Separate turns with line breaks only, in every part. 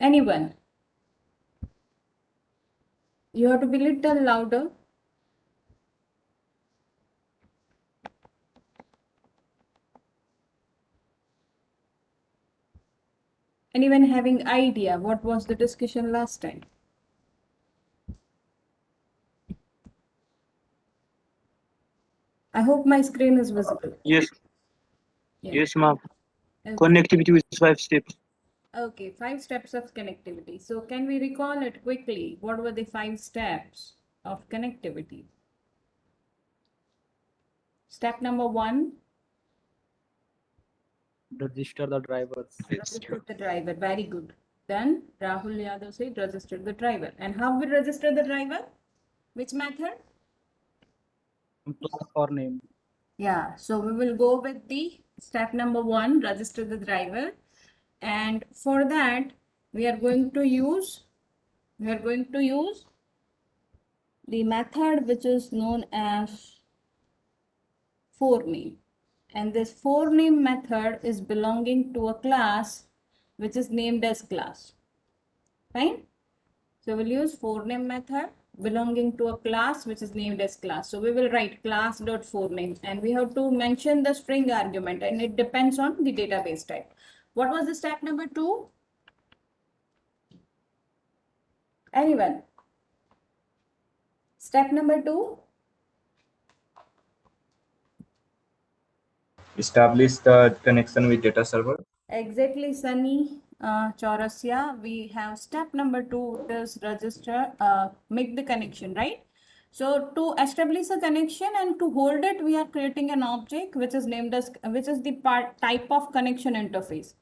Anyone? You have to be little louder. Anyone having idea what was the discussion last time? I hope my screen is visible.
Yes,
Yeah.
yes, ma'am.
Okay.
Connectivity with 5 steps.
Okay, 5 steps of connectivity. So can we recall it quickly? What were the 5 steps of connectivity? Step number 1,
Register the drivers.
register the driver. Very good. Then Rahul Yadav said register the driver. And how we register the driver? Which method?
Class or name.
Yeah, so we will go with the step number 1, register the driver. And for that, we are going to use the method which is known as forename. And this forename method is belonging to a class which is named as class. Fine? So we'll use forename method belonging to a class which is named as class. So we will write class.forename and we have to mention the string argument and it depends on the database type. What was the step number 2? Anyone? Step number 2?
Establish the connection with data server.
Exactly, Sunny Chaurasia. We have step number 2 is register, make the connection, right? So to establish a connection and to hold it, we are creating an object which is named as, which is the type of connection interface.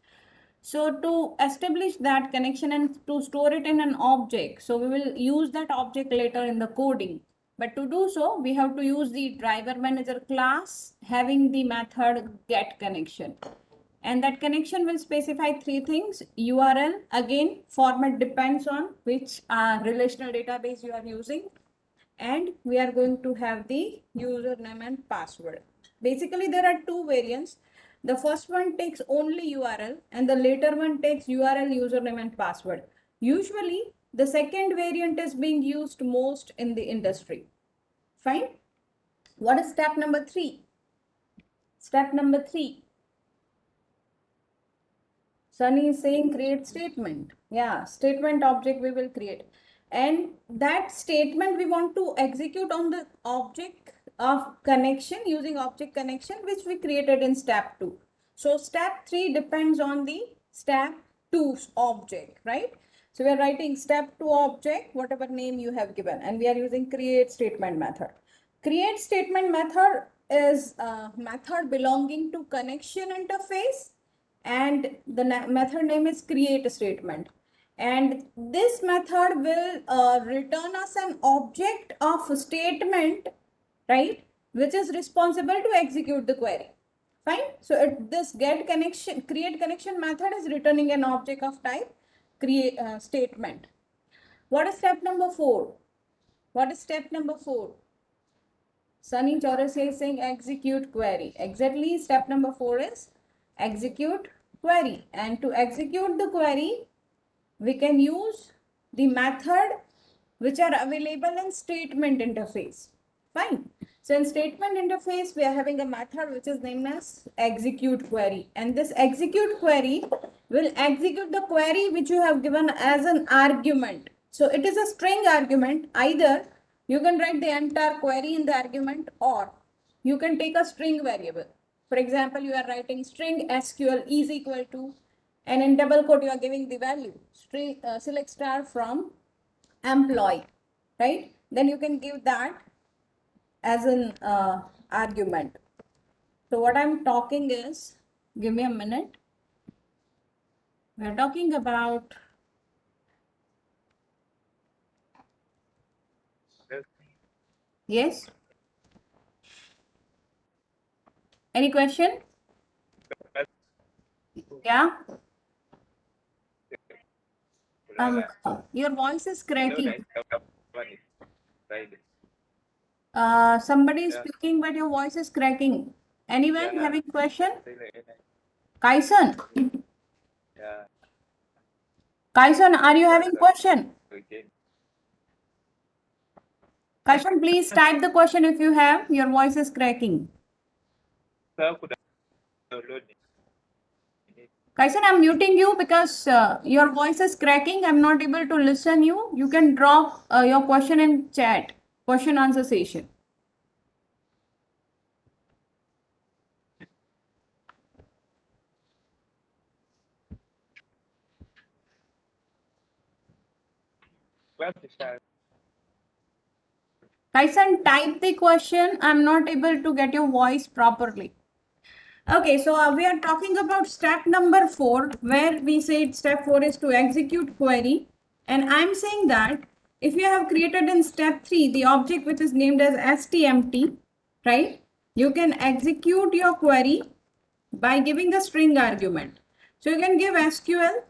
So to establish that connection and to store it in an object, so we will use that object later in the coding. But to do so, we have to use the driver manager class having the method get connection. And that connection will specify 3 things. URL, again, format depends on which relational database you are using. And we are going to have the username and password. Basically, there are 2 variants. The first one takes only URL and the later one takes URL, username and password. Usually, the second variant is being used most in the industry. Fine. What is step number 3? Step number 3. Sunny is saying create statement. Yeah, statement object we will create. And that statement we want to execute on the object of connection using object connection which we created in step 2. So step 3 depends on the step 2 object, right? So we are writing step 2 object, whatever name you have given, and we are using create statement method. Create statement method is a method belonging to connection interface and the method name is create statement. And this method will return us an object of statement, right, which is responsible to execute the query. Fine. So this get connection, create connection method is returning an object of type create statement. What is step number 4? What is step number 4? Sunny Chaurasia is saying execute query. Exactly, step number 4 is execute query. And to execute the query, we can use the method which are available in statement interface. Fine. So in statement interface, we are having a method which is named as execute query. And this execute query will execute the query which you have given as an argument. So it is a string argument. Either you can write the entire query in the argument or you can take a string variable. For example, you are writing string SQL is equal to, and in double quote you are giving the value string select star from employee, right? Then you can give that as an argument. So what I'm talking is, give me a minute. We're talking about yes. Any question? Yeah. Your voice is cracking. Somebody is speaking, but your voice is cracking. Anyone having question? Kaisen? Kaison, are you having question? Kaison, please type the question if you have. Your voice is cracking. Kaison, I'm muting you because your voice is cracking. I'm not able to listen you. You can drop your question in chat. Question answer session. Kaison, type the question. I'm not able to get your voice properly. Okay, so we are talking about step number 4, where we said step 4 is to execute query. And I'm saying that if you have created in step 3 the object which is named as stmt, right? You can execute your query by giving a string argument. So you can give SQL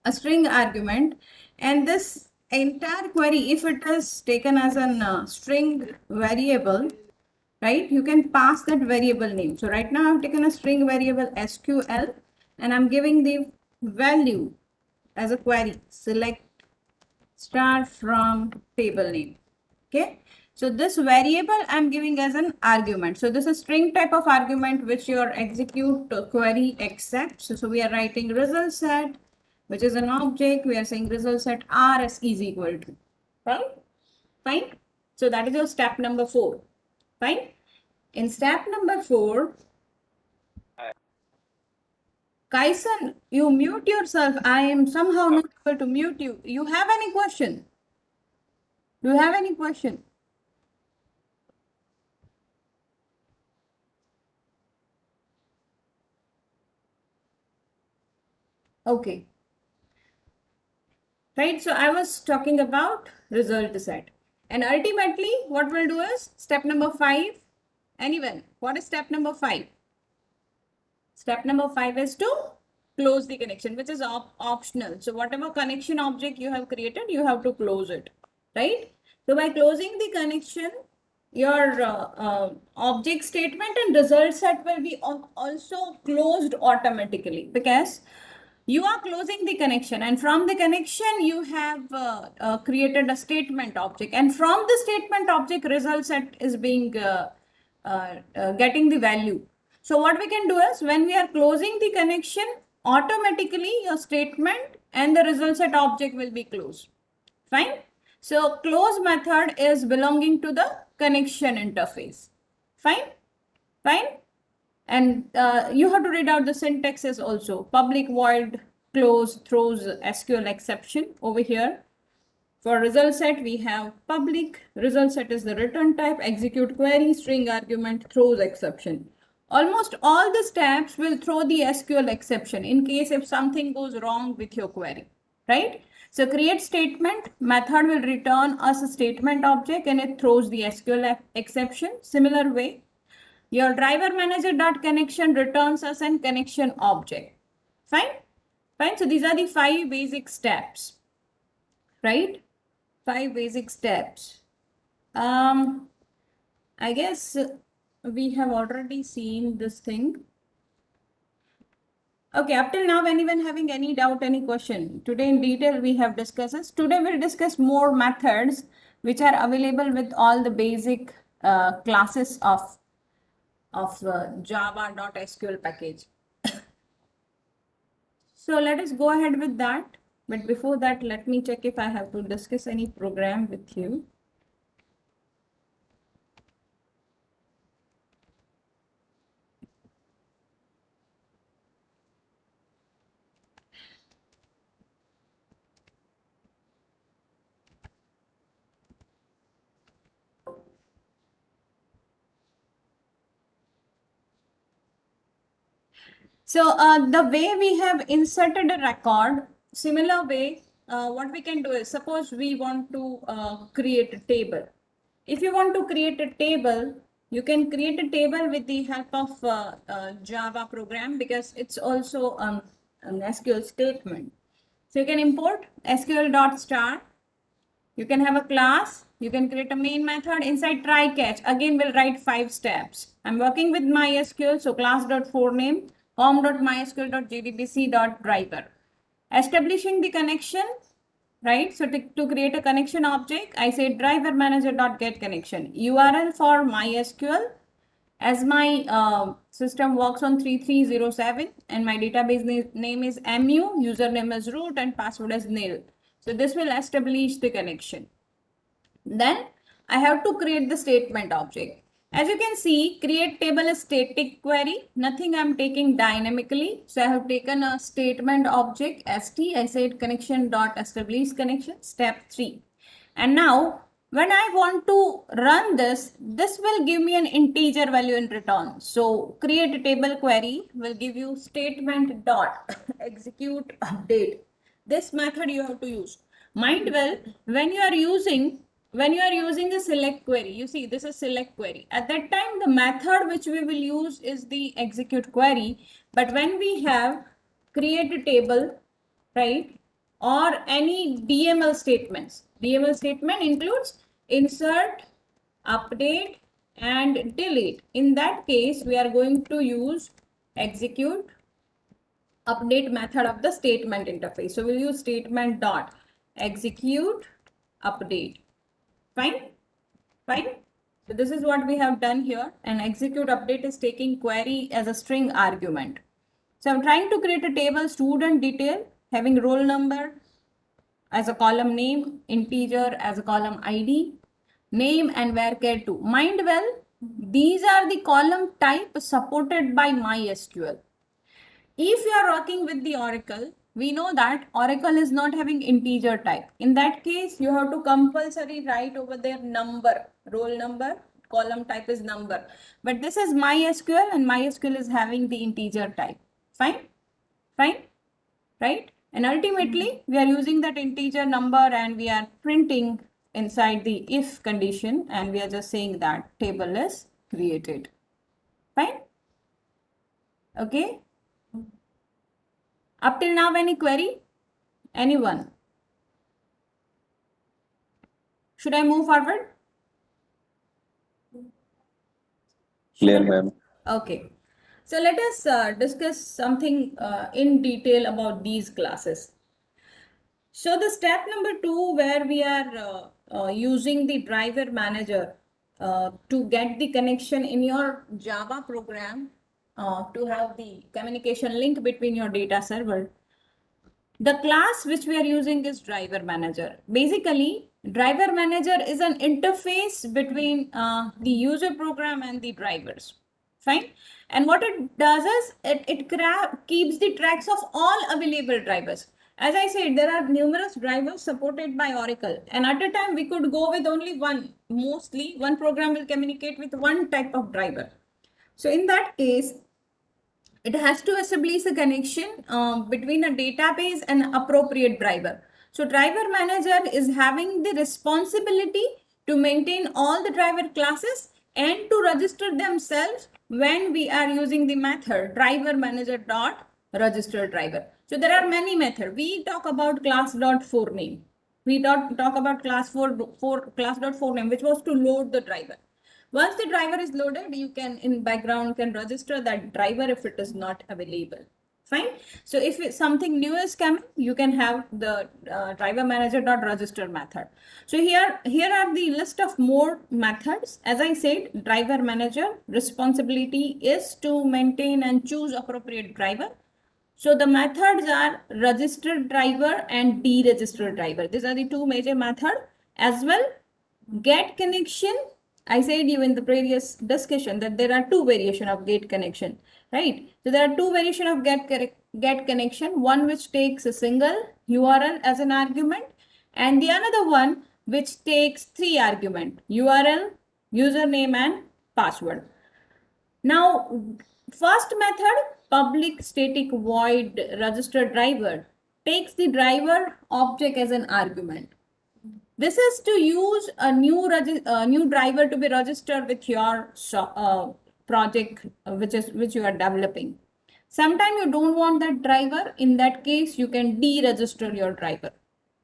a string argument, and this entire query, if it is taken as a string variable, right, you can pass that variable name. So right now I've taken a string variable SQL and I'm giving the value as a query, select star from table name. Okay, so this variable I'm giving as an argument. So this is string type of argument which your execute query accepts. So we are writing result set, which is an object. We are saying result set R is equal to, right? Fine. So that is your step number 4. Fine. In step number 4, Kaison, you mute yourself. I am somehow not able to mute you. You have any question? Do you have any question? Okay. Right, so I was talking about result set. And ultimately, what we'll do is step number 5. Anyone, what is step number 5? Step number 5 is to close the connection, which is optional. So whatever connection object you have created, you have to close it, right? So by closing the connection, your object statement and result set will be also closed automatically, because you are closing the connection, and from the connection you have created a statement object, and from the statement object result set is being getting the value. So what we can do is, when we are closing the connection, automatically your statement and the result set object will be closed. Fine. So close method is belonging to the connection interface. Fine. Fine. And you have to read out the syntaxes also. Public void close throws SQL exception over here. For result set, we have public. Result set is the return type. Execute query, string argument, throws exception. Almost all the steps will throw the SQL exception in case if something goes wrong with your query, right? So create statement, method will return us a statement object and it throws the SQL exception. Similar way, your driver manager dot connection returns us an connection object. Fine? Fine. So these are the 5 basic steps, right? 5 basic steps. I guess we have already seen this thing. Okay, up till now, anyone having any doubt, any question? Today in detail we have discussed this. Today we'll discuss more methods which are available with all the basic classes of java.sql package. So let us go ahead with that. But before that, let me check if I have to discuss any program with you. So the way we have inserted a record, similar way, what we can do is, suppose we want to create a table. If you want to create a table, you can create a table with the help of Java program, because it's also an SQL statement. So you can import SQL.star. You can have a class. You can create a main method. Inside try catch, again we'll write 5 steps. I'm working with MySQL, so class.forename home.mysql.jdbc.driver. Establishing the connection, right? So to create a connection object, I say driver manager dot get connection URL for MySQL. As my system works on 3307 and my database name is mu, username is root and password is nil. So this will establish the connection. Then I have to create the statement object. As you can see, create table is static query. Nothing I'm taking dynamically. So I have taken a statement object st. I said connection dot establish connection step 3. And now when I want to run this will give me an integer value in return. So create a table query will give you statement dot execute update. This method you have to use. Mind well, when you are using a select query, you see this is select query. At that time, the method which we will use is the execute query. But when we have create a table, right, or any DML statements, DML statement includes insert, update, and delete. In that case, we are going to use execute update method of the statement interface. So we'll use statement dot execute update. Fine. So this is what we have done here. And execute update is taking query as a string argument. So I'm trying to create a table student detail having roll number as a column name, integer as a column ID, name and varchar2. Mind well, these are the column type supported by MySQL. If you are working with the Oracle, we know that Oracle is not having integer type. In that case, you have to compulsory write over there number, roll number, column type is number. But this is MySQL and MySQL is having the integer type. Fine? Right? And ultimately, we are using that integer number and we are printing inside the if condition and we are just saying that table is created. Fine? Okay? Up till now, any query? Anyone? Should I move forward?
Clear, ma'am.
Okay. So let us discuss something in detail about these classes. So the step number 2, where we are using the driver manager to get the connection in your Java program to have the communication link between your data server. The class which we are using is driver manager. Basically, driver manager is an interface between the user program and the drivers. Fine. And what it does is it keeps the tracks of all available drivers. As I said, there are numerous drivers supported by Oracle. And at a time, we could go with only one. Mostly, one program will communicate with one type of driver. So in that case, it has to establish a connection between a database and appropriate driver. So driver manager is having the responsibility to maintain all the driver classes and to register themselves when we are using the method driver manager dot register driver. So there are many methods. We talk about class dot for name. We talk about class class dot for name, which was to load the driver. Once the driver is loaded, you can in background can register that driver if it is not available. Fine. So if something new is coming, you can have the driver manager dot register method. So here are the list of more methods. As I said, driver manager responsibility is to maintain and choose appropriate driver. So the methods are registered driver and deregistered driver. These are the two major methods. As well, get connection. I said you in the previous discussion that there are two variations of get connection, right? So there are two variations of get connection. One which takes a single URL as an argument, and the another one which takes 3 arguments: URL, username, and password. Now, first method, public static void register driver, takes the driver object as an argument. This is to use a new driver to be registered with your project which you are developing. Sometimes you don't want that driver. In that case, you can deregister your driver,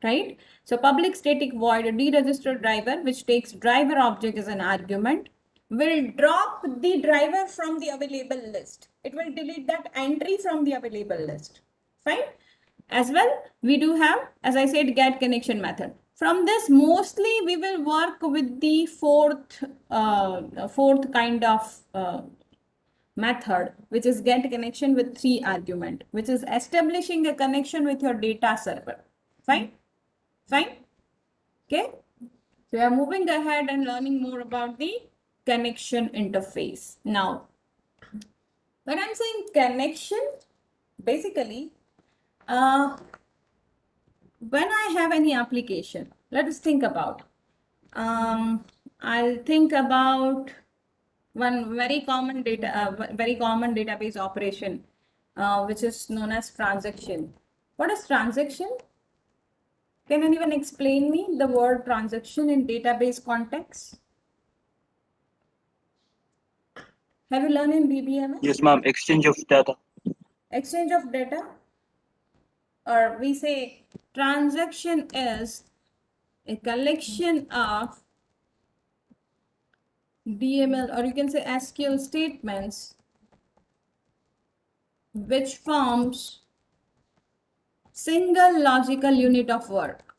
right? So public static void deregister driver, which takes driver object as an argument, will drop the driver from the available list. It will delete that entry from the available list. Fine. As well, we do have, as I said, get connection method. From this, mostly we will work with the fourth kind of method, which is get connection with 3 argument, which is establishing a connection with your data server. Fine? Fine? Okay? So we are moving ahead and learning more about the connection interface. Now, when I'm saying connection, basically, when I have any application, let us think about. I'll think about one very common database operation, which is known as transaction. What is transaction? Can anyone explain me the word transaction in database context? Have you learned in DBMS?
Yes, ma'am. Exchange of data.
Exchange of data, or we say transaction is a collection of DML, or you can say SQL statements, which forms single logical unit of work.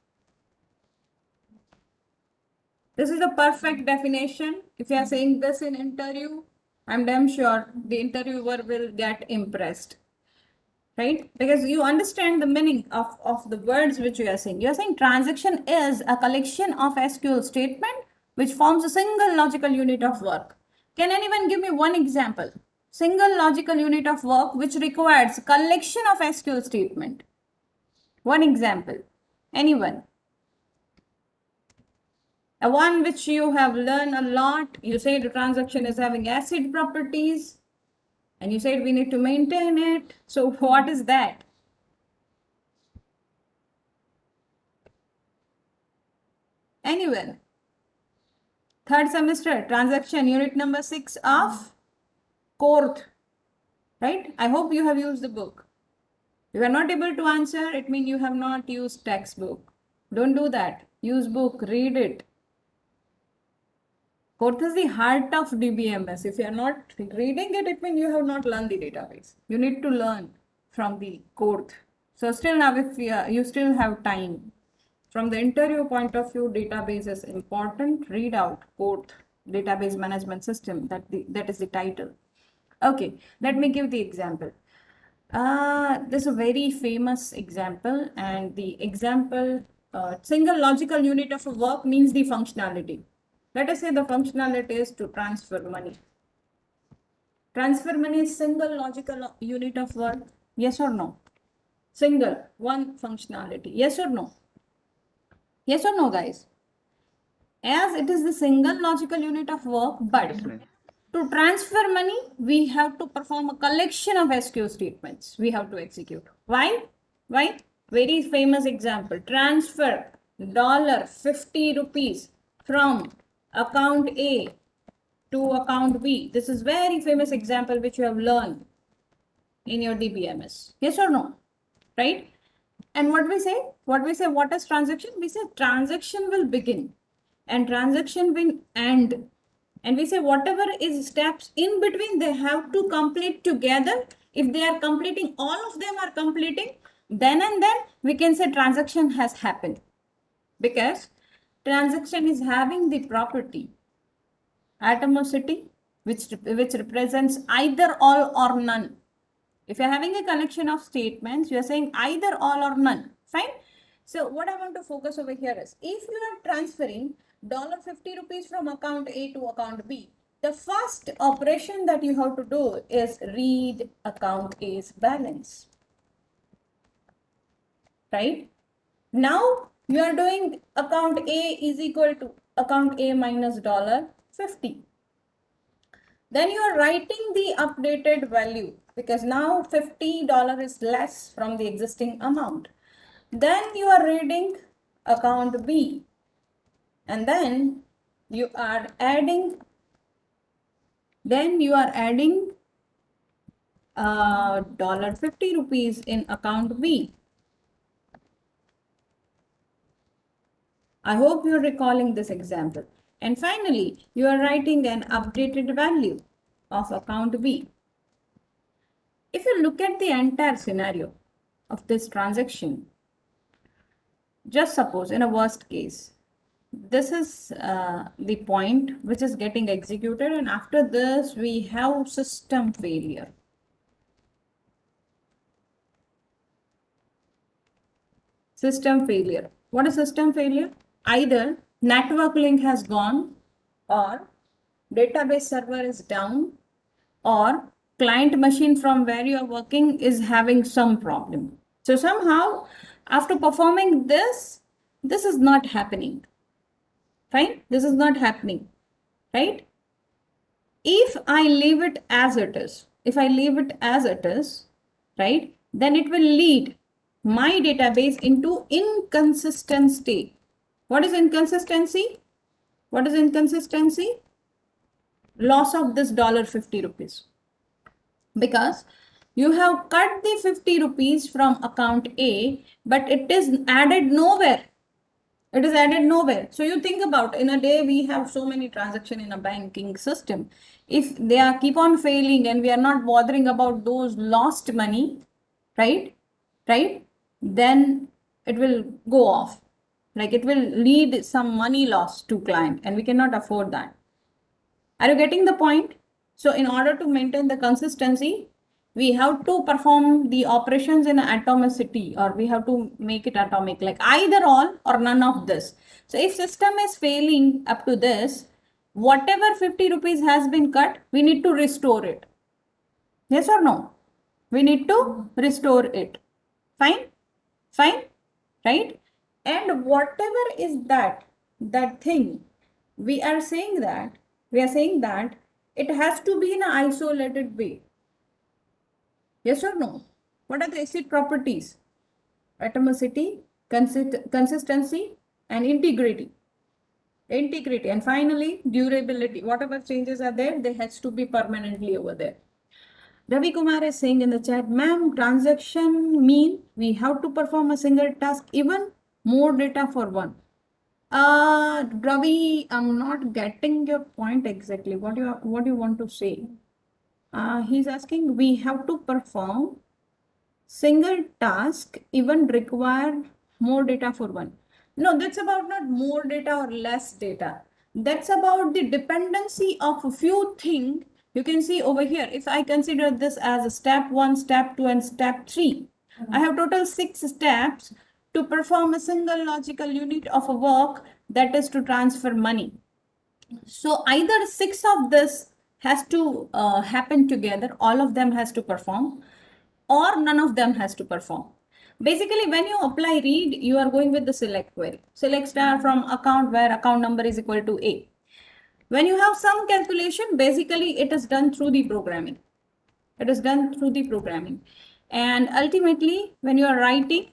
This is the perfect definition. If you are saying this in interview, I'm damn sure the interviewer will get impressed, right? Because you understand the meaning of the words which you are saying. You are saying transaction is a collection of SQL statement which forms a single logical unit of work. Can anyone give me one example? Single logical unit of work which requires collection of SQL statement. One example. Anyone? A one which you have learned a lot. You say the transaction is having acid properties, and you said we need to maintain it. So what is that? Anyone? Third semester, transaction, unit number 6 of Court, right? I hope you have used the book. If you are not able to answer, it means you have not used textbook. Don't do that. Use book, read it. Court is the heart of DBMS. If you are not reading it, it means you have not learned the database. You need to learn from the Court. So still now, if you still have time, from the interview point of view, database is important. Read out Court database management system. That is the title. Okay, let me give the example. This is a very famous example, and the example, single logical unit of a work means the functionality. Let us say the functionality is to transfer money. Transfer money is single logical unit of work. Yes or no? Single, one functionality. Yes or no? Yes or no, guys? As it is the single logical unit of work, but to transfer money, we have to perform a collection of SQL statements. We have to execute. Why? Why? Very famous example. Transfer $50 from account A to account B. This is very famous example which you have learned in your DBMS. Yes or no? Right? And what we say? What is transaction? We say transaction will begin and transaction will end. And we say whatever is steps in between, they have to complete together. If they are completing, all of them are completing, then and then we can say transaction has happened. Because transaction is having the property atomicity, which represents either all or none. If you're having a collection of statements, you're saying either all or none. Fine. So what I want to focus over here is, if you are transferring $50 from account A to account B, the first operation that you have to do is read account A's balance. Right? Now you are doing account A is equal to account A minus $50. Then you are writing the updated value, because now $50 is less from the existing amount. Then you are reading account B, and then you are adding $50 in account B. I hope you're recalling this example. And finally, you are writing an updated value of account B. If you look at the entire scenario, of this transaction. Just suppose in a worst case, this is the point which is getting executed, and after this we have system failure. System failure. What is system failure? Either network link has gone, or database server is down, or client machine from where you are working is having some problem. So somehow after performing this is not happening. Fine, this is not happening, right? If I leave it as it is, right, then it will lead my database into inconsistency. What is inconsistency? What is inconsistency? Loss of this $50. Because you have cut the 50 rupees from account A, but it is added nowhere. It is added nowhere. So you think about, in a day we have so many transactions in a banking system. If they are keep on failing and we are not bothering about those lost money, right, then it will go off. Like it will lead some money loss to client, and we cannot afford that. Are you getting the point? So in order to maintain the consistency, we have to perform the operations in atomicity, or we have to make it atomic, like either all or none of this. So if system is failing up to this, whatever 50 rupees has been cut, we need to restore it. Yes or no? We need to restore it. Fine? Fine? Right? And whatever is that thing, we are saying that it has to be in an isolated way. Yes or no? What are the ACID properties? Atomicity, consistency, and integrity. And finally, durability. Whatever changes are there, they has to be permanently over there. Ravi Kumar is saying in the chat, ma'am, transaction mean we have to perform a single task, even more data for one. Ravi, I'm not getting your point exactly. What do you want to say? He's asking, we have to perform single task, even require more data for one. No, that's about not more data or less data. That's about the dependency of a few things. You can see over here, if I consider this as a step 1, step 2, and step 3, I have total 6 steps to perform a single logical unit of a work, that is to transfer money. So either 6 of this has to happen together, all of them has to perform, or none of them has to perform. Basically, when you apply read, you are going with the select query. Select star from account where account number is equal to A. When you have some calculation, basically it is done through the programming. And ultimately, when you are writing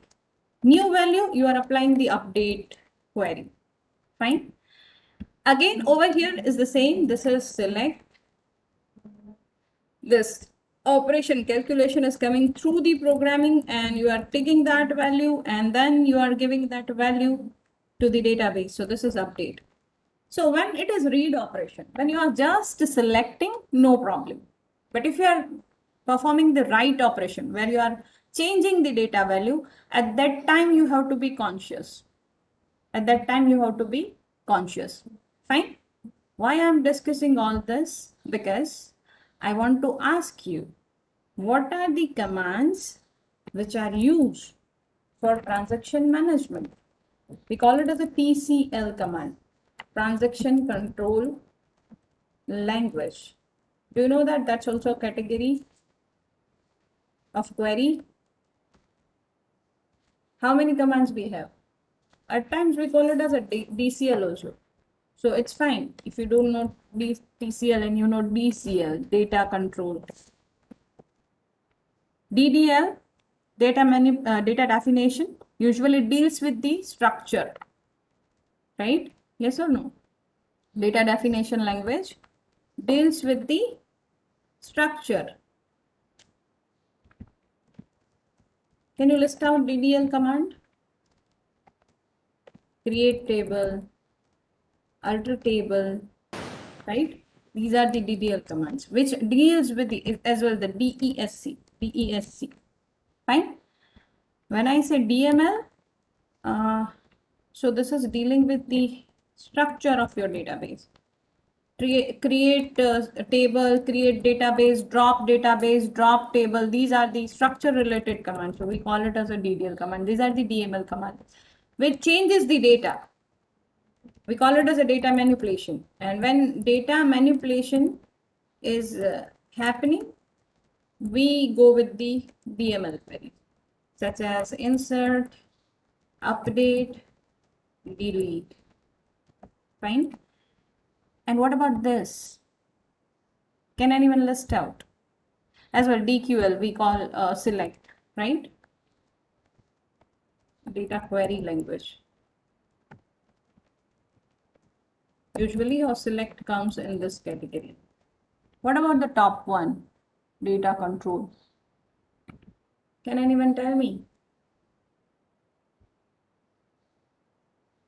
new value, you are applying the update query. Fine. Again, over here is the same. This is select. This operation calculation is coming through the programming, and you are taking that value and then you are giving that value to the database. So this is update. So when it is read operation, when you are just selecting, no problem. But if you are performing the write operation where you are changing the data value, at that time you have to be conscious. Fine. Why I am discussing all this? Because I want to ask you, what are the commands which are used for transaction management? We call it as a TCL command, transaction control language. Do you know that that's also a category of query? How many commands we have? At times we call it as a DCL also. So it's fine if you don't know TCL and you know DCL, data control. DDL, data definition, usually deals with the structure, right? Yes or no? Data definition language deals with the structure. Can you list out DDL command? Create table, alter table, right? These are the DDL commands, which deals with the as well the DESC. Fine. When I say DML, so this is dealing with the structure of your database. Create a table, create database, drop table. These are the structure related commands. So we call it as a DDL command. These are the DML commands, which changes the data. We call it as a data manipulation. And when data manipulation is happening, we go with the DML query, such as insert, update, delete. Fine. And what about this? Can anyone list out? As well, DQL we call select, right? Data query language. Usually your select comes in this category. What about the top one? Data control. Can anyone tell me?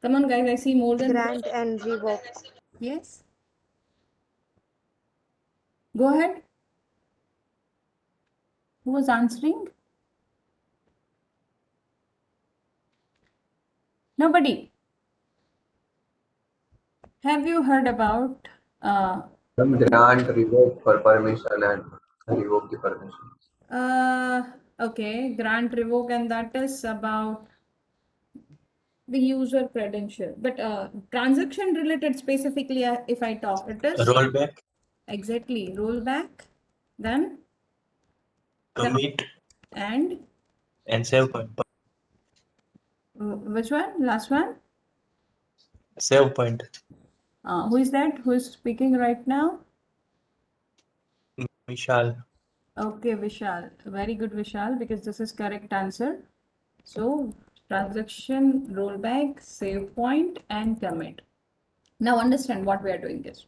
Come on guys, I see more than
Grant and revoke.
Yes. Go ahead. Who was answering? Nobody. Have you heard about
Some grant revoke for permission and revoke the permission.
okay, grant revoke, and that is about the user credential. But transaction related specifically, if I talk, it is
Rollback,
exactly rollback, then
commit,
and
save point.
which one? Last one?
Save point.
Who is that? Who is speaking right now?
Vishal.
Okay, Vishal. Very good, Vishal, because this is correct answer. So transaction, rollback, save point, and commit. Now understand what we are doing is.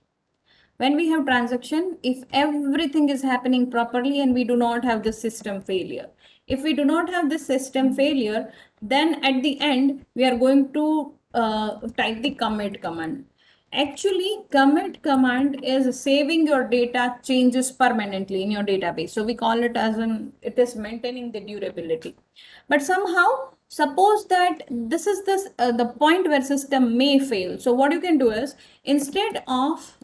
When we have transaction, if everything is happening properly and we do not have the system failure. If we do not have the system failure, then at the end, we are going to type the commit command. Actually, commit command is saving your data changes permanently in your database. So we call it as it is maintaining the durability. But somehow, suppose that this is the point where system may fail. So what you can do is, instead of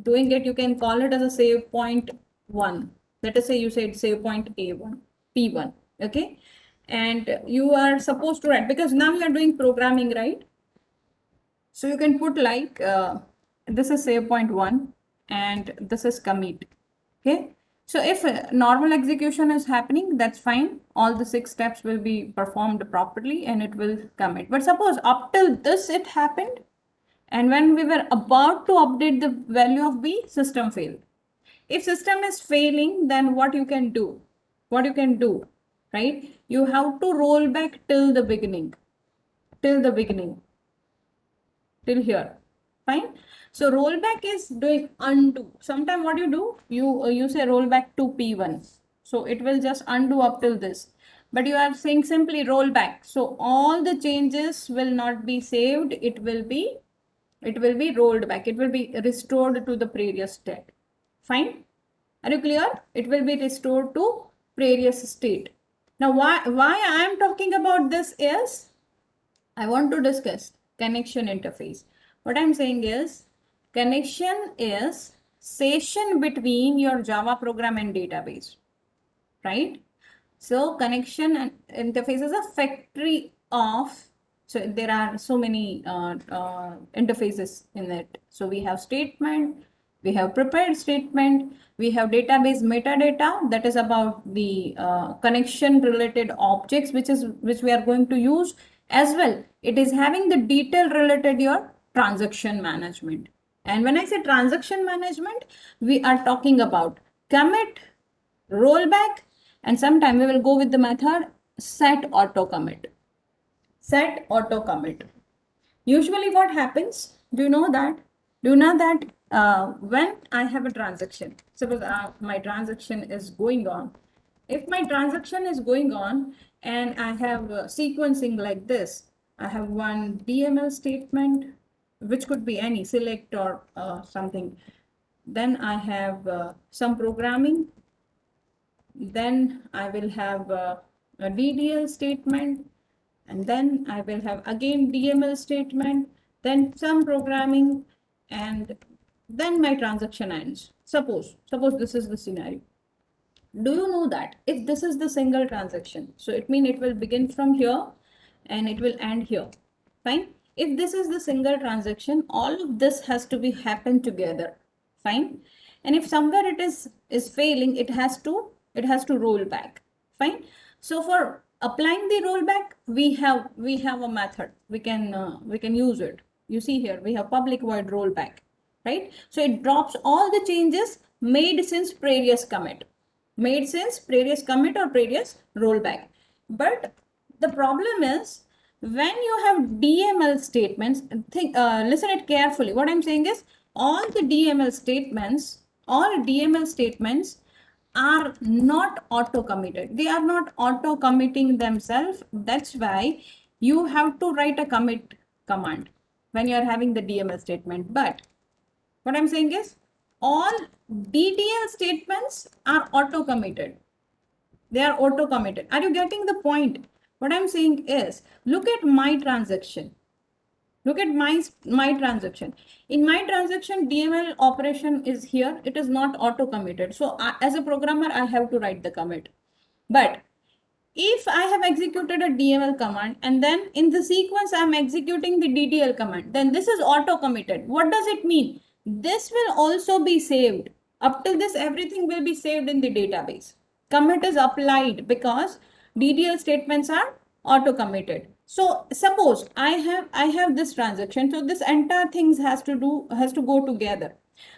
doing it, you can call it as a save point 1. Let us say you said save point A1, P1, okay? And you are supposed to write, because now you are doing programming, right? So you can put like, this is save point 1 and this is commit, okay? So if normal execution is happening, that's fine. All the 6 steps will be performed properly and it will commit. But suppose up till this it happened, and when we were about to update the value of B, system failed. If system is failing, then what you can do? What you can do, right? You have to roll back till the beginning, till here. Fine. So rollback is doing undo. Sometimes what you do, you say rollback to P1. So it will just undo up till this. But you are saying simply rollback. So all the changes will not be saved. It will be rolled back. It will be restored to the previous state. Fine. Are you clear? It will be restored to previous state. Now why I am talking about this is, I want to discuss connection interface. What I'm saying is, connection is session between your Java program and database, right? So connection and interface is a factory of, so there are so many interfaces in it. So we have statement, we have prepared statement, we have database metadata, that is about the connection related objects, which we are going to use. As well, it is having the detail related your transaction management. And when I say transaction management, we are talking about commit, rollback, and sometime we will go with the method set auto commit. Set auto commit. Usually what happens, do you know that when I have a transaction, suppose my transaction is going on. If my transaction is going on and I have sequencing like this, I have one DML statement, which could be any select or something. Then I have some programming. Then I will have a DDL statement, and then I will have again DML statement, then some programming, and then my transaction ends. Suppose this is the scenario. Do you know that if this is the single transaction, so it means it will begin from here and it will end here. Fine. If this is the single transaction, all of this has to be happen together. Fine. And if somewhere it is failing, it has to roll back. Fine. So for applying the rollback, we have a method. We can use it. You see here we have public void rollback, right? So it drops all the changes made since previous commit or previous rollback. But the problem is when you have DML statements, listen it carefully. What I'm saying is all DML statements are not auto committed. They are not auto committing themselves. That's why you have to write a commit command when you are having the DML statement. But what I'm saying is all DDL statements are auto committed. They are auto committed. Are you getting the point? What I'm saying is, look at my transaction. Look at my transaction. In my transaction, DML operation is here. It is not auto committed. So as a programmer, I have to write the commit. But if I have executed a DML command and then in the sequence I'm executing the DDL command, then this is auto committed. What does it mean? This will also be saved. Up till this, everything will be saved in the database. Commit is applied because DDL statements are auto committed. So suppose I have this transaction. So this entire things has to go together.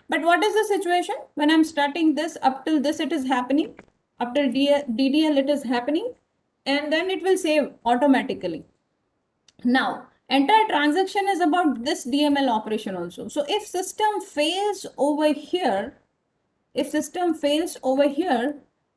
But what is the situation when I'm starting this? Up till this it is happening. Up till DDL it is happening, and then it will save automatically. Now entire transaction is about this DML operation also. So if system fails over here,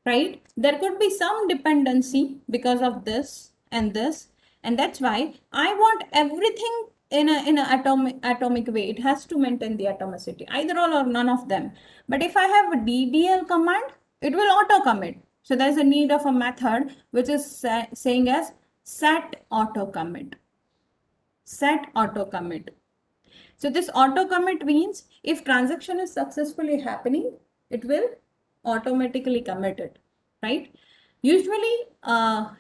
right, there could be some dependency because of this and this, and that's why I want everything in a atomic way. It has to maintain the atomicity, either all or none of them. But if I have a DDL command, it will auto commit. So there's a need of a method which is saying as set auto commit. Set auto commit. So this auto commit means if transaction is successfully happening, it will automatically commit it, right? Usually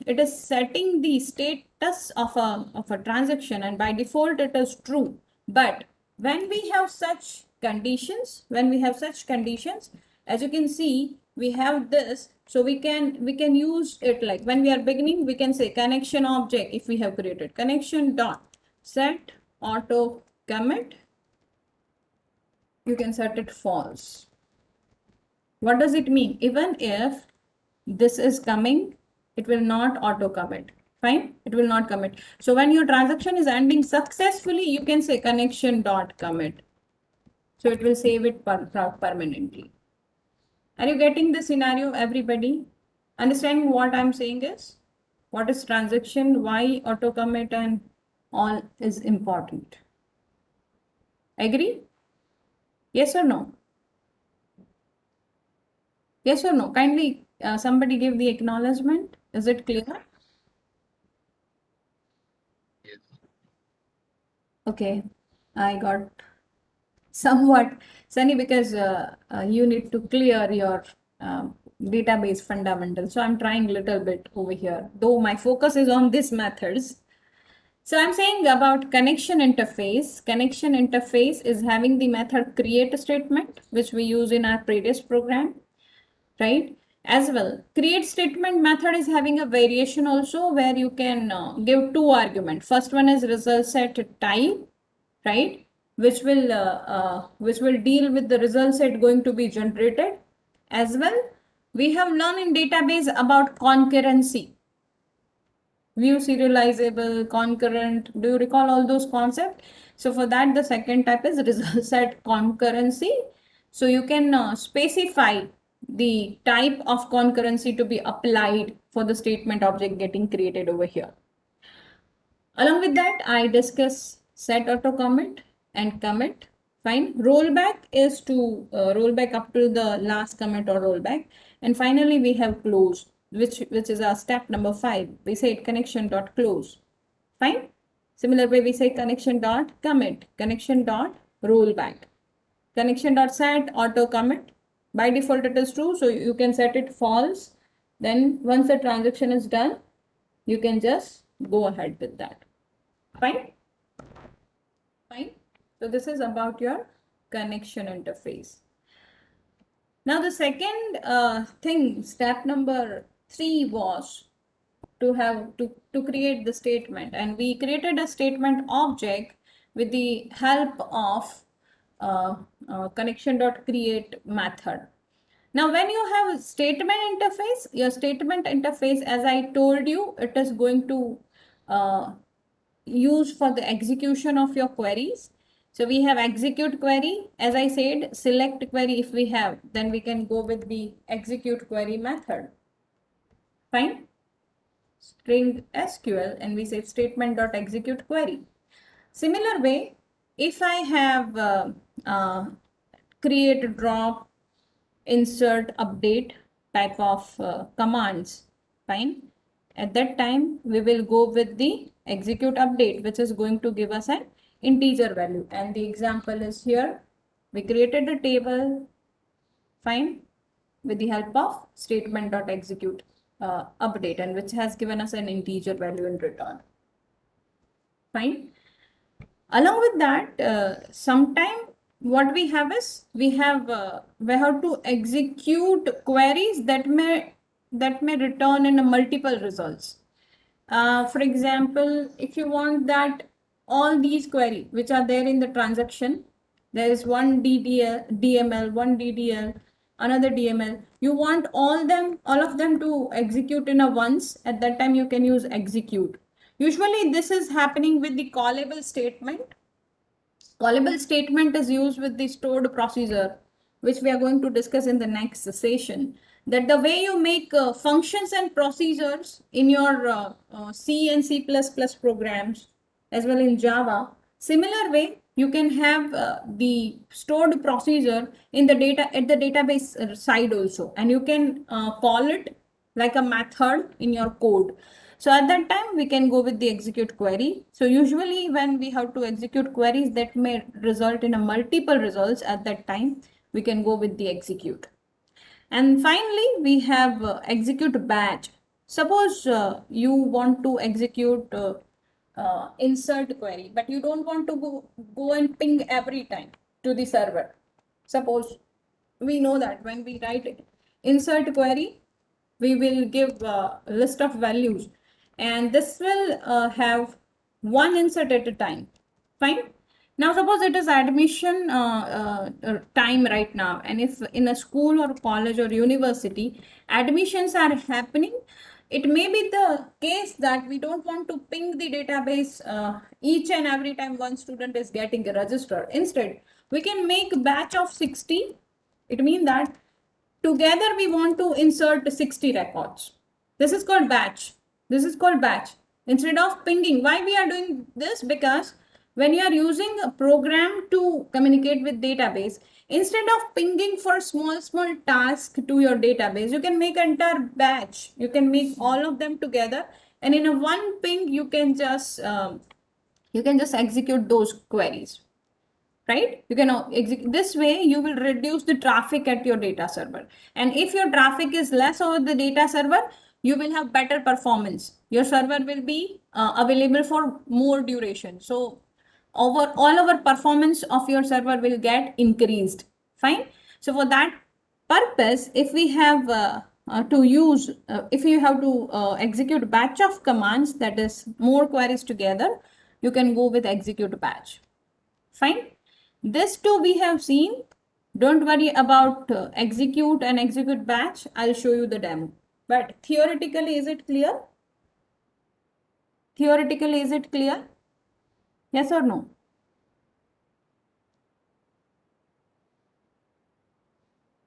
it is setting the status of a transaction, and by default it is true. But when we have such conditions, as you can see, we have this. So we can use it like when we are beginning, we can say connection object. If we have created connection dot set auto commit, you can set it false. What does it mean? Even if this is coming, it will not auto commit. Fine, it will not commit. So when your transaction is ending successfully, you can say connection dot commit. So it will save it permanently. Are you getting the scenario, everybody? Understanding what I'm saying is, what is transaction, why auto commit, and all is important. Agree? Yes or no? Yes or no? Kindly somebody give the acknowledgement. Is it clear?
Yes.
Okay, I got somewhat Sunny because you need to clear your database fundamentals. So I'm trying a little bit over here, though my focus is on these methods. So I'm saying about connection interface. Connection interface is having the method create statement, which we use in our previous program, right? As well, create statement method is having a variation also where you can give two arguments. First one is result set type, right? Which will deal with the result set going to be generated. As well, we have learned in database about concurrency. View serializable, concurrent. Do you recall all those concepts? So for that, the second type is result set concurrency. So you can specify the type of concurrency to be applied for the statement object getting created over here. Along with that, I discuss set auto commit and commit. Fine. Rollback is to roll back up to the last commit or rollback. And finally, we have close. which is our step number 5. We say connection dot close. Fine. Similar way we say connection dot commit, connection dot rollback, connection dot set auto commit. By default it is true, so you can set it false. Then once the transaction is done, you can just go ahead with that. Fine. Fine. So this is about your connection interface. Now the second thing, step number 3 was to create the statement, and we created a statement object with the help of connection.create method. Now when you have a statement interface, your statement interface, as I told you, it is going to use for the execution of your queries. So we have execute query. As I said, select query if we have, then we can go with the execute query method. Fine. String SQL, and we say statement.execute query. Similar way, if I have create, drop, insert, update type of commands, fine. At that time, we will go with the execute update, which is going to give us an integer value. And the example is here. We created a table, fine, with the help of statement.execute update, and which has given us an integer value in return. Fine. Along with that, sometime what we have is we have to execute queries that may return in a multiple results. For example, if you want that all these queries which are there in the transaction, there is one DML, one DDL, another DML. You want all of them to execute in a once. At that time, you can use execute. Usually, this is happening with the callable statement. Callable statement is used with the stored procedure, which we are going to discuss in the next session. That the way you make functions and procedures in your C and C++ programs, as well in Java, similar way you can have the stored procedure in the data at the database side also, and you can call it like a method in your code. So at that time, we can go with the execute query. So usually when we have to execute queries that may result in a multiple results, at that time, we can go with the execute. And finally, we have execute batch. Suppose you want to execute insert query, but you don't want to go and ping every time to the server. Suppose we know that when we write insert query, we will give a list of values, and this will have one insert at a time. Fine. Now suppose it is admission time right now, and if in a school or college or university admissions are happening, it may be the case that we don't want to ping the database each and every time one student is getting registered. Instead, we can make a batch of 60. It means that together we want to insert 60 records. This is called batch. This is called batch. Instead of pinging, why we are doing this? Because when you are using a program to communicate with database, instead of pinging for small task to your database, you can make an entire batch. You can make all of them together, and in a one ping, you can just execute those queries. Right? You can execute this way. You will reduce the traffic at your data server, and if your traffic is less over the data server, you will have better performance. Your server will be available for more duration. So all over performance of your server will get increased. Fine. So for that purpose, if we have if you have to execute batch of commands, that is more queries together, you can go with execute batch. Fine. This too we have seen. Don't worry about execute and execute batch. I'll show you the demo. But theoretically, is it clear? Theoretically, is it clear? Yes or no?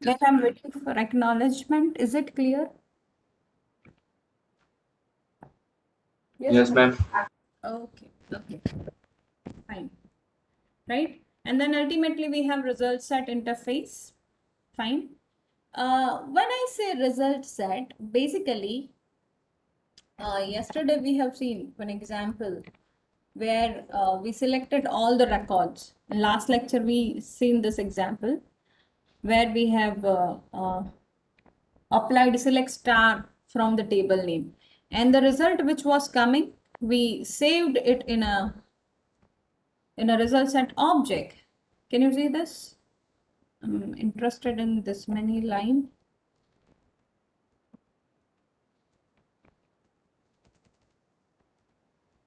Like I'm waiting for acknowledgement. Is it clear?
Yes, ma'am.
Okay. Fine. Right? And then ultimately we have result set interface. Fine. When I say result set, basically, yesterday we have seen one example where we selected all the records. In last lecture, we seen this example where we have applied select star from the table name, and the result which was coming, we saved it in a result set object. Can you see this? I'm interested in this many line.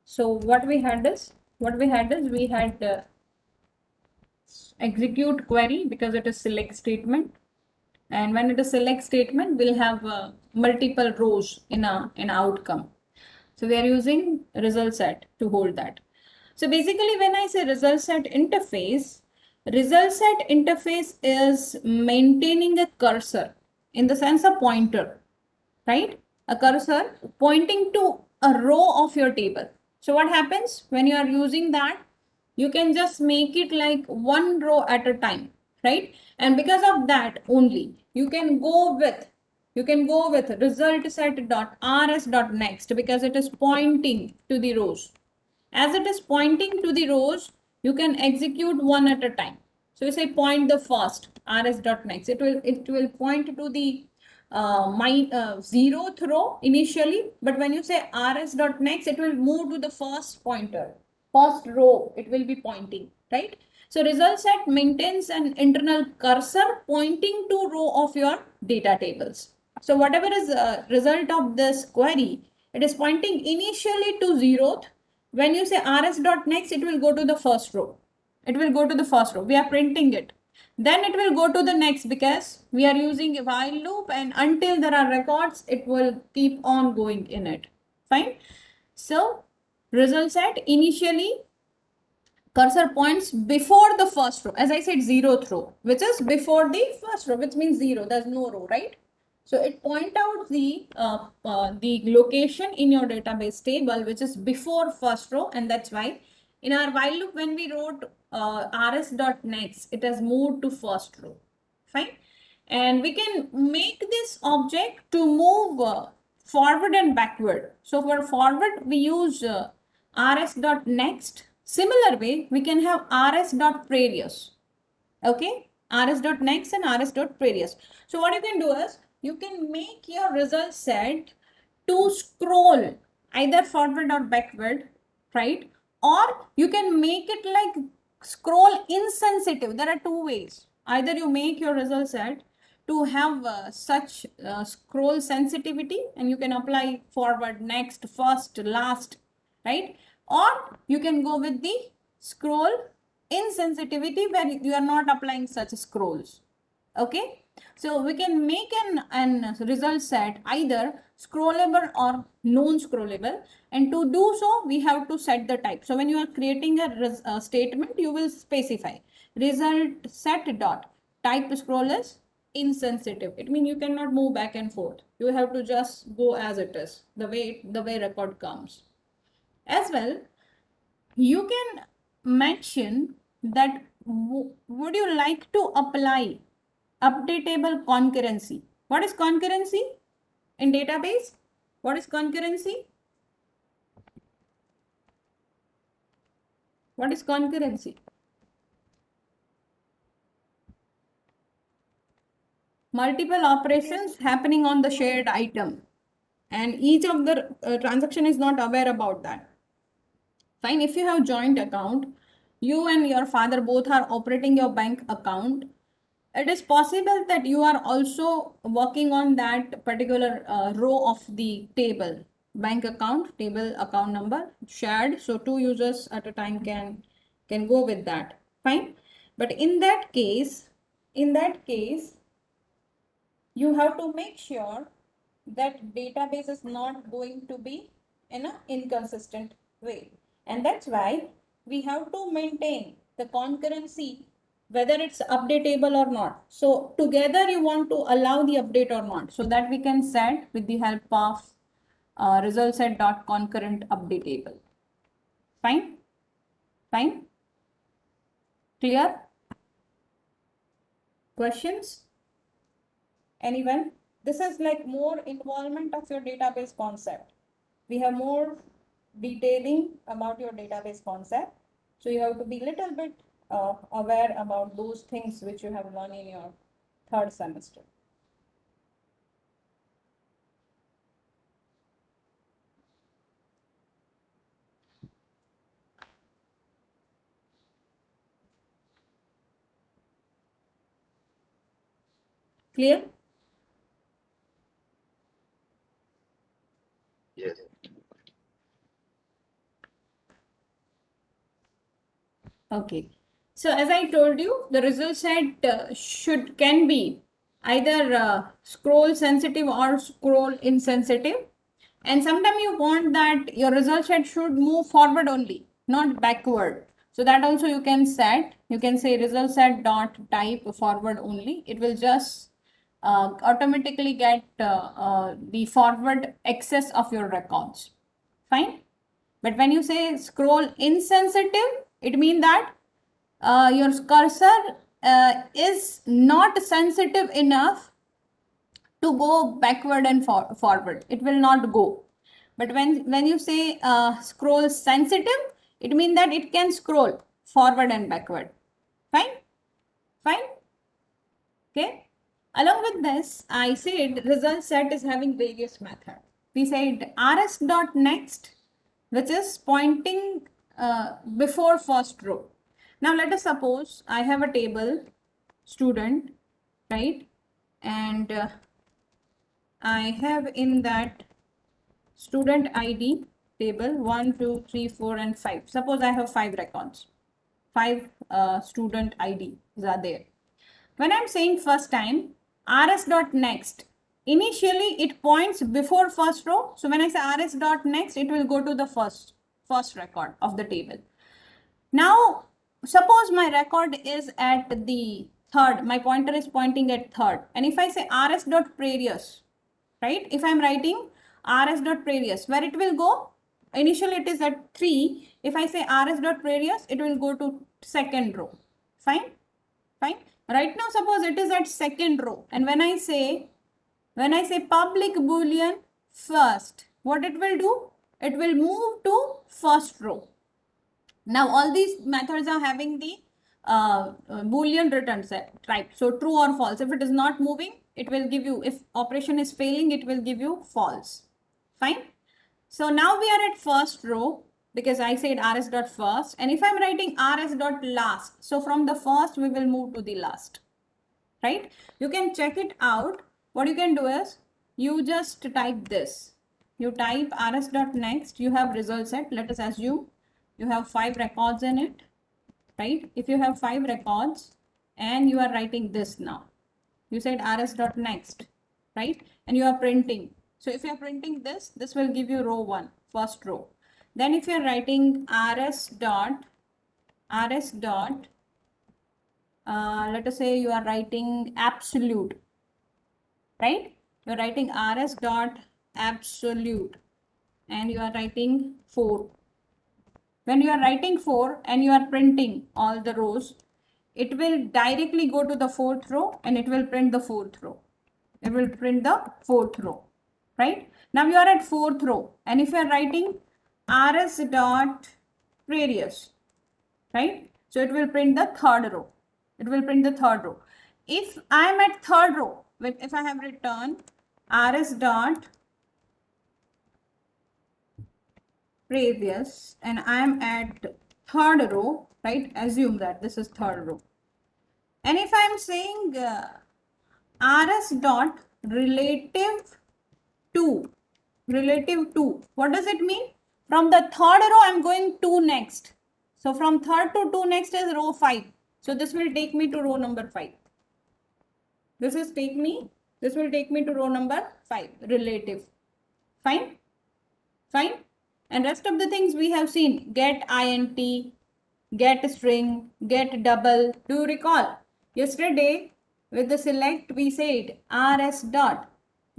So what we had is we had execute query because it is select statement, and when it is select statement, we'll have multiple rows in an outcome. So we are using result set to hold that. So basically, when I say result set interface is maintaining a cursor in the sense of pointer, right? A cursor pointing to a row of your table. So what happens when you are using that? You can just make it like one row at a time, right? And because of that only, you can go with result set dot rs dot next because it is pointing to the rows. As it is pointing to the rows, you can execute one at a time. So you say point the first rs dot next. It will point to the zeroth row initially, but when you say rs dot next, it will move to the first pointer, first row. It will be pointing, right? So result set maintains an internal cursor pointing to row of your data tables. So whatever is result of this query, it is pointing initially to zeroth. When you say rs dot next, it will go to the first row. It will go to the first row. We are printing it. Then it will go to the next because we are using a while loop, and until there are records, it will keep on going in it. Fine. So result set initially cursor points before the first row. As I said, zeroth row, which is before the first row, which means zero. There's no row, right? So it point out the location in your database table, which is before first row, and that's why in our while loop, when we wrote rs.next, it has moved to first row. Fine. And we can make this object to move forward and backward. So for forward, we use rs.next. Similar way, we can have rs.previous. Okay, rs.next and rs.previous. So what you can do is, you can make your result set to scroll either forward or backward, right? Or you can make it like scroll insensitive. There are two ways. Either you make your result set to have such scroll sensitivity, and you can apply forward, next, first, last, right? Or you can go with the scroll insensitivity where you are not applying such scrolls. Okay, so we can make an result set either scrollable or non-scrollable, and to do so we have to set the type. So when you are creating a statement, you will specify result set dot type scroll is insensitive. It means you cannot move back and forth. You have to just go as it is, the way record comes. As well, you can mention that would you like to apply updatable concurrency. What is concurrency in database? What is concurrency? What is concurrency? Multiple operations happening on the shared item, and each of the transaction is not aware about that. Fine. If you have joint account, you and your father both are operating your bank account, it is possible that you are also working on that particular row of the table, bank account, table account number shared. So two users at a time can go with that. Fine. But in that case, you have to make sure that database is not going to be in an inconsistent way. And that's why we have to maintain the concurrency, whether it's updatable or not. So together you want to allow the update or not. So that we can set with the help of result set dot concurrent updatable. Fine? Fine? Clear? Questions? Anyone? This is like more involvement of your database concept. We have more detailing about your database concept. So you have to be little bit aware about those things which you have learned in your third semester. Clear?
Yes.
Okay. So as I told you, the result set can be either scroll sensitive or scroll insensitive. And sometimes you want that your result set should move forward only, not backward. So that also you can set. You can say result set dot type forward only. It will just automatically get the forward access of your records. Fine. But when you say scroll insensitive, it means that your cursor is not sensitive enough to go backward and forward. It will not go. But when you say scroll sensitive, it means that it can scroll forward and backward. Fine? Fine? Okay. Along with this, I said result set is having various methods. We said rs.next, which is pointing before first row. Now let us suppose I have a table student, right? And I have in that student ID table 1, 2, 3, 4, and 5. Suppose I have 5 records. 5 student IDs are there. When I'm saying first time, rs.next, initially it points before first row. So when I say rs.next, it will go to the first record of the table. Now, suppose my record is at the third, my pointer is pointing at third. And if I say rs.previous, right? If I'm writing rs.previous, where it will go? Initially it is at 3. If I say rs.previous, it will go to second row. Fine? Fine? Right now, suppose it is at second row. And when I say public boolean first, what it will do? It will move to first row. Now, all these methods are having the boolean return set type. So, true or false. If it is not moving, it will give you, if operation is failing, it will give you false. Fine. So, now we are at first row because I said rs.first. And if I'm writing rs.last, so from the first, we will move to the last. Right? You can check it out. What you can do is, you just type this. You type rs.next, you have result set. Let us assume you have 5 records in it, right? If you have 5 records and you are writing this now, you said rs.next, right? And you are printing. So if you are printing this will give you row 1, first row. Then if you are writing rs dot, let us say you are writing absolute, right? You are writing rs dot absolute and you are writing 4. When you are writing 4 and you are printing all the rows, it will directly go to the 4th row and it will print the 4th row. It will print the 4th row, right? Now you are at 4th row and if you are writing rs dot previous, right? So it will print the 3rd row. It will print the 3rd row. If I am at 3rd row, if I have written rs dot previous and I am at 3rd row, right? Assume that this is 3rd row. And if I am saying rs dot relative to, what does it mean? From the 3rd row, I am going 2 next. So from 3rd to 2 next is row 5. So this will take me to row number 5. This will take me to row number 5, relative. Fine? Fine? And rest of the things we have seen, get int, get string, get double. Do you recall? Yesterday with the select we said rs dot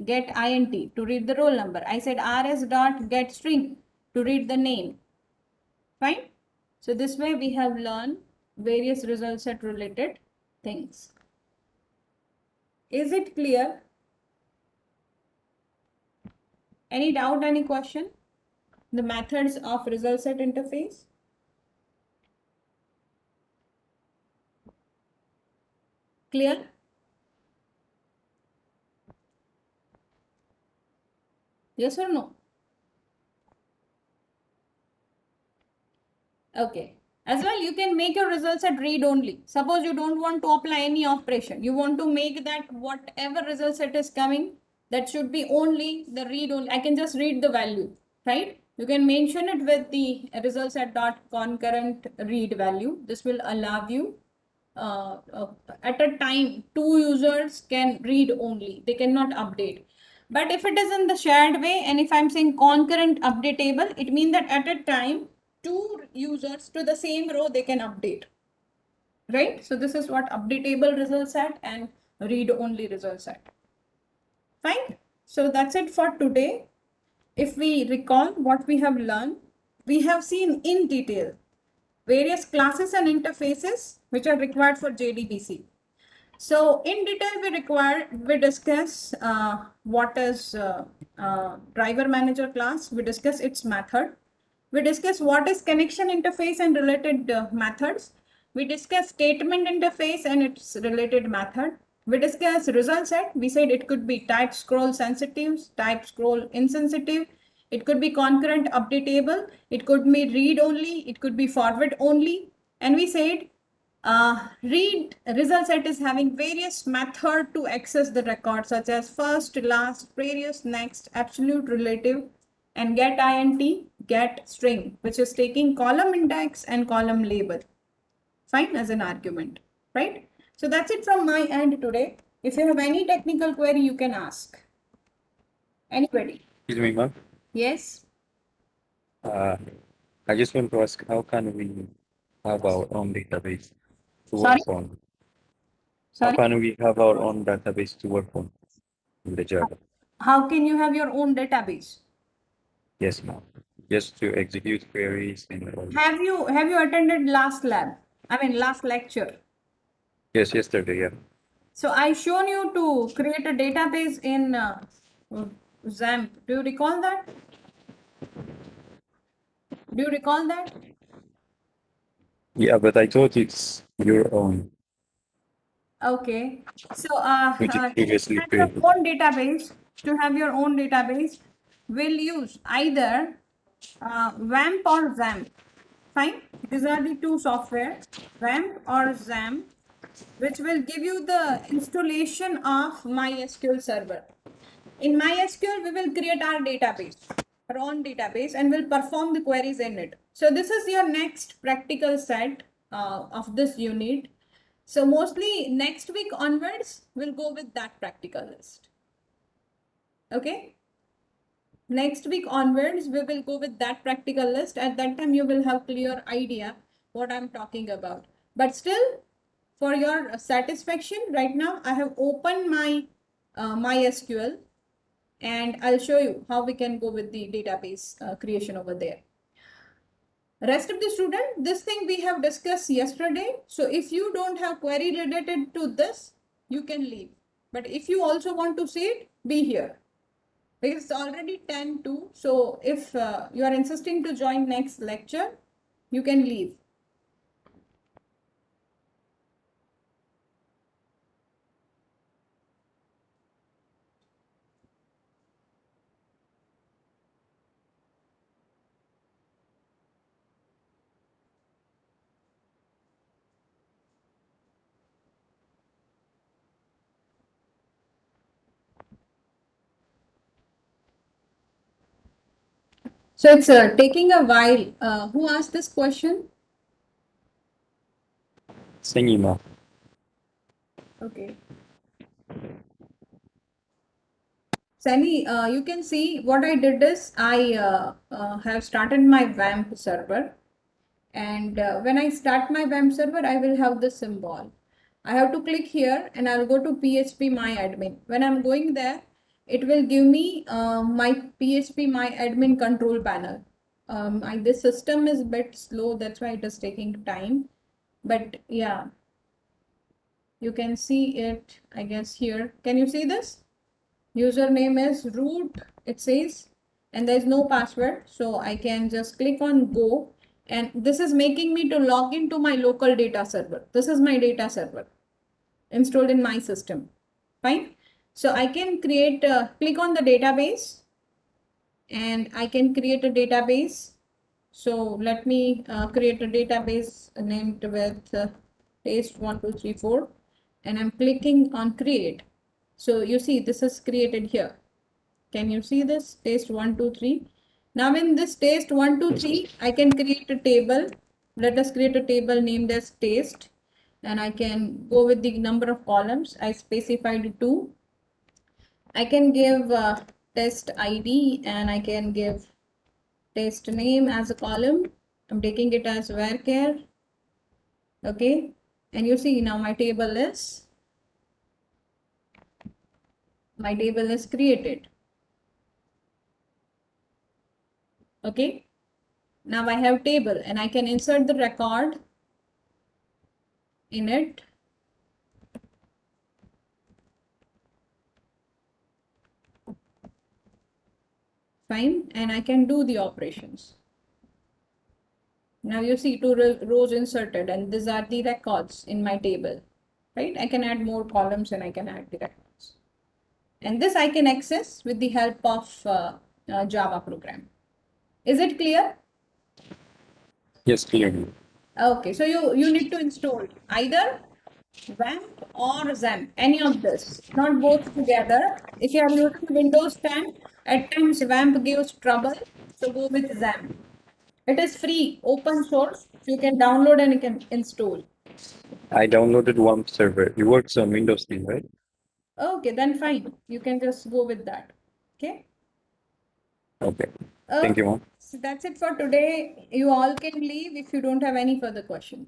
get int to read the roll number. I said rs dot get string to read the name. Fine? So this way we have learned various result set related things. Is it clear? Any doubt, any question? The methods of result set interface? Clear? Yes or no? Okay. As well, you can make your results at read only. Suppose you don't want to apply any operation. You want to make that whatever result set is coming, that should be only the read only. I can just read the value, right? You can mention it with the result set dot concurrent read value. This will allow you at a time 2 users can read only. They cannot update. But if it is in the shared way, and if I'm saying concurrent updatable, it means that at a time 2 users to the same row they can update, right? So this is what updatable result set and read only result set. Fine. So that's it for today. If we recall what we have learned, we have seen in detail various classes and interfaces which are required for JDBC. So in detail, we discuss what is driver manager class. We discuss its method. We discuss what is connection interface and related methods. We discuss statement interface and its related method. We discuss result set. We said it could be type scroll sensitive, type scroll insensitive. It could be concurrent updatable. It could be read only. It could be forward only. And we said read result set is having various method to access the record, such as first, last, previous, next, absolute, relative, and get int, get string, which is taking column index and column label, fine, as an argument, right? So that's it from my end today. If you have any technical query, you can ask. Anybody?
Excuse me, ma'am.
Yes.
I just want to ask, how can we have our own database to
Sorry?
work on?
Sorry?
How can we have our own database to work on in the Java?
How can you have your own database?
Yes, ma'am. Just to execute queries and all.
Have you attended last lab? I mean last lecture.
Yes, yesterday, yeah.
So I shown you to create a database in XAMPP. Do you recall that? Do you recall that?
Yeah, but I thought it's your own.
Okay. So
Which is previously
to have your
created.
own database, we'll use either WAMP or XAMPP. Fine. These are the two software, WAMP or XAMPP, which will give you the installation of MySQL server. In MySQL, we will create our database, our own database, and will perform the queries in it. So this is your next practical set of this unit. So mostly next week onwards, we'll go with that practical list. Okay. Next week onwards, we will go with that practical list. At that time, you will have clear idea what I'm talking about. But still, for your satisfaction, right now, I have opened my MySQL. And I'll show you how we can go with the database creation over there. Rest of the student, this thing we have discussed yesterday. So if you don't have query related to this, you can leave. But if you also want to see it, be here. Because it's already 10:02. So if you are insisting to join next lecture, you can leave. So it's taking a while. Who asked this question?
Singima.
Okay. Sally, you can see what I did is I have started my WAMP server. And when I start my WAMP server, I will have this symbol. I have to click here and I'll go to PHP My Admin. When I'm going there, it will give me my PHP My Admin control panel. This system is a bit slow, that's why it is taking time. But yeah, you can see it, I guess, here. Can you see this? Username is root, it says, and there's no password. So I can just click on go, and this is making me to log into my local data server. This is my data server installed in my system. Fine. So I can create, click on the database, and I can create a database. So let me create a database named with taste1234, and I'm clicking on create. So you see this is created here. Can you see this? Taste123. Now in this taste123, I can create a table. Let us create a table named as taste, and I can go with the number of columns. I specified 2. I can give test ID, and I can give test name as a column. I'm taking it as varchar. Okay, and you see now my table is created. Okay, now I have table, and I can insert the record in it. Fine, and I can do the operations. Now you see 2 rows inserted, and these are the records in my table, right? I can add more columns, and I can add the records. And this I can access with the help of Java program. Is it clear?
Yes, clearly.
Okay, so you need to install either WAMP or XAMPP, any of this, not both together. If you are using Windows 10, at times WAMP gives trouble, so go with XAMPP. It is free, open source, so you can download and you can install.
I downloaded WAMP server. It works on Windows 10, right?
Okay, then fine. You can just go with that. Okay.
Okay. Thank you, ma'am.
So that's it for today. You all can leave if you don't have any further question.